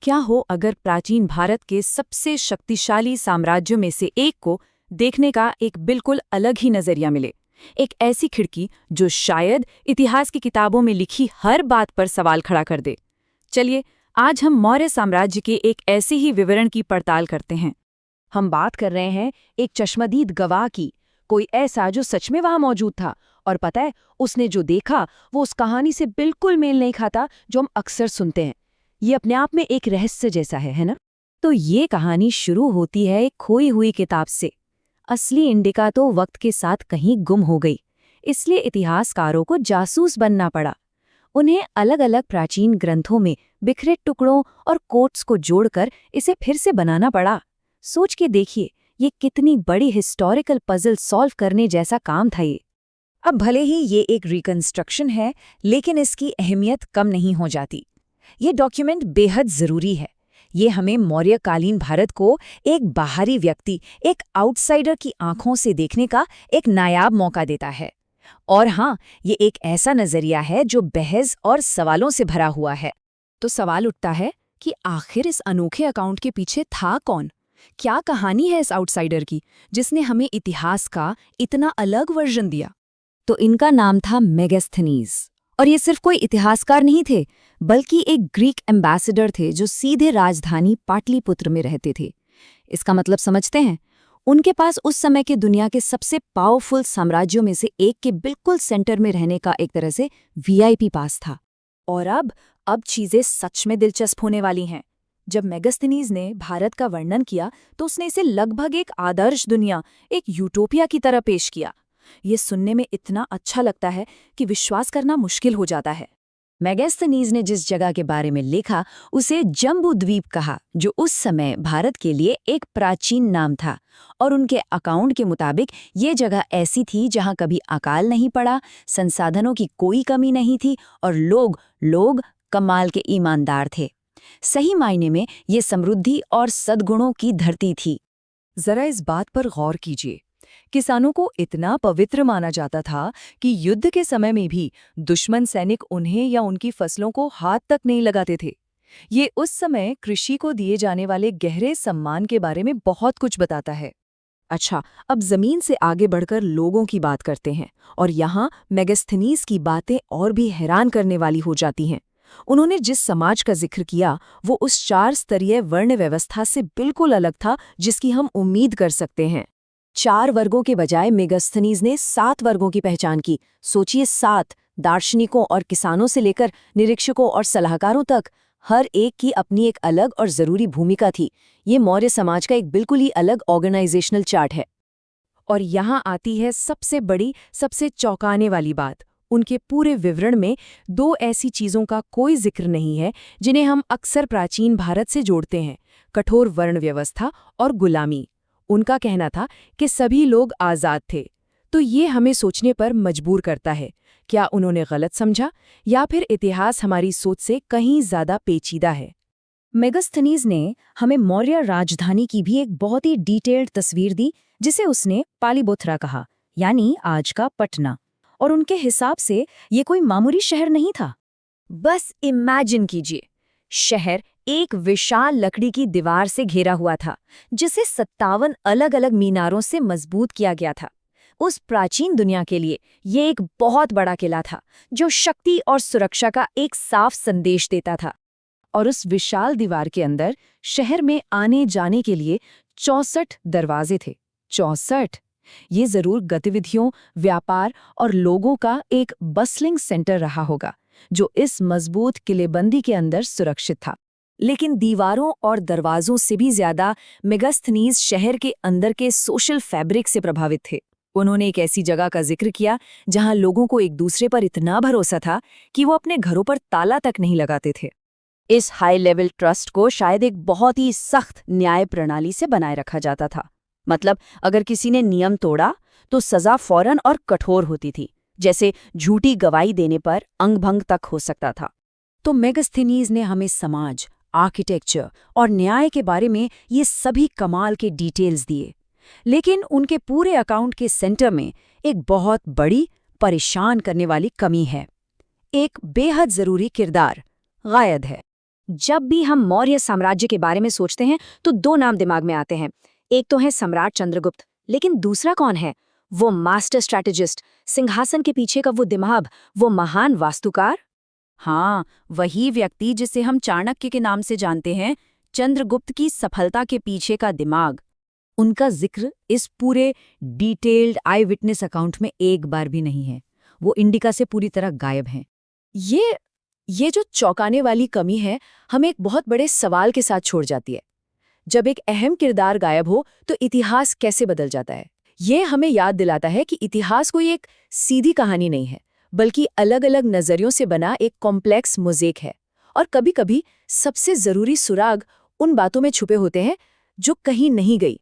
क्या हो अगर प्राचीन भारत के सबसे शक्तिशाली साम्राज्यों में से एक को देखने का एक बिल्कुल अलग ही नजरिया मिले। एक ऐसी खिड़की जो शायद इतिहास की किताबों में लिखी हर बात पर सवाल खड़ा कर दे। चलिए, आज हम मौर्य साम्राज्य के एक ऐसे ही विवरण की पड़ताल करते हैं। हम बात कर रहे हैं एक चश्मदीद गवाह की, कोई ऐसा जो सच में वहां मौजूद था। और पता है, उसने जो देखा वो उस कहानी से बिल्कुल मेल नहीं खाता जो हम अक्सर सुनते हैं। ये अपने आप में एक रहस्य जैसा है ना? तो ये कहानी शुरू होती है एक खोई हुई किताब से। असली इंडिका तो वक्त के साथ कहीं गुम हो गई, इसलिए इतिहासकारों को जासूस बनना पड़ा। उन्हें अलग अलग प्राचीन ग्रंथों में बिखरे टुकड़ों और कोट्स को जोड़कर इसे फिर से बनाना पड़ा। सोच के देखिए, ये कितनी बड़ी हिस्टोरिकल पजल सॉल्व करने जैसा काम था ये। अब भले ही ये एक रिकंस्ट्रक्शन है, लेकिन इसकी अहमियत कम नहीं हो जाती। ये डॉक्यूमेंट बेहद ज़रूरी है। ये हमें मौर्यकालीन भारत को एक बाहरी व्यक्ति, एक आउटसाइडर की आंखों से देखने का एक नायाब मौका देता है। और हाँ, ये एक ऐसा नज़रिया है जो बहस और सवालों से भरा हुआ है। तो सवाल उठता है कि आखिर इस अनोखे अकाउंट के पीछे था कौन? क्या कहानी है इस आउटसाइडर की, जिसने हमें इतिहास का इतना अलग वर्जन दिया? तो इनका नाम था मेगास्थनीज, और ये सिर्फ कोई इतिहासकार नहीं थे, बल्कि एक ग्रीक एम्बेसडर थे जो सीधे राजधानी पाटलिपुत्र में रहते थे। इसका मतलब समझते हैं? उनके पास उस समय के दुनिया के सबसे पावरफुल साम्राज्यों में से एक के बिल्कुल सेंटर में रहने का एक तरह से वीआईपी पास था। और अब चीजें सच में दिलचस्प होने वाली हैं। जब मेगास्थनीज ने भारत का वर्णन किया तो उसने इसे लगभग एक आदर्श दुनिया, एक यूटोपिया की तरह पेश किया। ये सुनने में इतना अच्छा लगता है कि विश्वास करना मुश्किल हो जाता है। मेगास्थनीज ने जिस जगह के बारे में लिखा उसे जम्बू द्वीप कहा, जो उस समय भारत के लिए एक प्राचीन नाम था। और उनके अकाउंट के मुताबिक ये जगह ऐसी थी जहां कभी अकाल नहीं पड़ा, संसाधनों की कोई कमी नहीं थी और लोग कमाल के ईमानदार थे। सही मायने में ये समृद्धि और सद्गुणों की धरती थी। जरा इस बात पर गौर कीजिए। किसानों को इतना पवित्र माना जाता था कि युद्ध के समय में भी दुश्मन सैनिक उन्हें या उनकी फसलों को हाथ तक नहीं लगाते थे। ये उस समय कृषि को दिए जाने वाले गहरे सम्मान के बारे में बहुत कुछ बताता है। अच्छा, अब जमीन से आगे बढ़कर लोगों की बात करते हैं, और यहाँ मेगास्थनीज की बातें और भी हैरान करने वाली हो जाती हैं। उन्होंने जिस समाज का जिक्र किया वो उस 4 स्तरीय वर्ण व्यवस्था से बिल्कुल अलग था जिसकी हम उम्मीद कर सकते हैं। 4 वर्गों के बजाय मेगास्थनीज ने 7 वर्गों की पहचान की। सोचिए, 7 दार्शनिकों और किसानों से लेकर निरीक्षकों और सलाहकारों तक, हर एक की अपनी एक अलग और जरूरी भूमिका थी। ये मौर्य समाज का एक बिल्कुल ही अलग ऑर्गेनाइजेशनल चार्ट है। और यहाँ आती है सबसे बड़ी, सबसे चौंकाने वाली बात। उनके पूरे विवरण में 2 ऐसी चीज़ों का कोई जिक्र नहीं है जिन्हें हम अक्सर प्राचीन भारत से जोड़ते हैं: कठोर वर्ण व्यवस्था और गुलामी। उनका कहना था कि सभी लोग आज़ाद थे। तो ये हमें सोचने पर मजबूर करता है, क्या उन्होंने गलत समझा या फिर इतिहास हमारी सोच से कहीं ज़्यादा पेचीदा है? मेगास्थनीज ने हमें मौर्य राजधानी की भी एक बहुत ही डिटेल्ड तस्वीर दी, जिसे उसने पालिबोथरा कहा, यानी आज का पटना। और उनके हिसाब से ये कोई मामूली शहर नहीं था। बस इमेजिन कीजिए, शहर एक विशाल लकड़ी की दीवार से घिरा हुआ था, जिसे 57 अलग अलग मीनारों से मजबूत किया गया था। उस प्राचीन दुनिया के लिए ये एक बहुत बड़ा किला था, जो शक्ति और सुरक्षा का एक साफ संदेश देता था। और उस विशाल दीवार के अंदर शहर में आने जाने के लिए 64 दरवाजे थे। 64! ये जरूर गतिविधियों, व्यापार और लोगों का एक बसलिंग सेंटर रहा होगा, जो इस मजबूत किलेबंदी के अंदर सुरक्षित था। लेकिन दीवारों और दरवाजों से भी ज्यादा मेगास्थनीज शहर के अंदर के सोशल फैब्रिक से प्रभावित थे। उन्होंने एक ऐसी जगह का जिक्र किया जहां लोगों को एक दूसरे पर इतना भरोसा था कि वो अपने घरों पर ताला तक नहीं लगाते थे। इस हाई लेवल ट्रस्ट को शायद एक बहुत ही सख्त न्याय प्रणाली से बनाए रखा जाता था। मतलब, अगर किसी ने नियम तोड़ा तो सजा फौरन और कठोर होती थी, जैसे झूठी गवाही देने पर अंगभंग तक हो सकता था। तो मेगास्थनीज ने हमें समाज, आर्किटेक्चर और न्याय के बारे में ये सभी कमाल के डिटेल्स दिए। लेकिन उनके पूरे अकाउंट के सेंटर में एक बहुत बड़ी, परेशान करने वाली कमी है। एक बेहद जरूरी किरदार गायब है। जब भी हम मौर्य साम्राज्य के बारे में सोचते हैं तो दो नाम दिमाग में आते हैं। एक तो है सम्राट चंद्रगुप्त, लेकिन दूसरा कौन है? वो मास्टर स्ट्रैटेजिस्ट, सिंहासन के पीछे का वो दिमाग, वो महान वास्तुकार। हाँ, वही व्यक्ति जिसे हम चाणक्य के नाम से जानते हैं, चंद्रगुप्त की सफलता के पीछे का दिमाग। उनका जिक्र इस पूरे डिटेल्ड आई विटनेस अकाउंट में एक बार भी नहीं है। वो इंडिका से पूरी तरह गायब हैं। ये जो चौंकाने वाली कमी है, हमें एक बहुत बड़े सवाल के साथ छोड़ जाती है। जब एक अहम किरदार गायब हो तो इतिहास कैसे बदल जाता है? ये हमें याद दिलाता है कि इतिहास कोई एक सीधी कहानी नहीं है, बल्कि अलग-अलग नजरियों से बना एक कॉम्प्लेक्स मोज़ेक है। और कभी-कभी सबसे जरूरी सुराग उन बातों में छुपे होते हैं जो कहीं नहीं गई।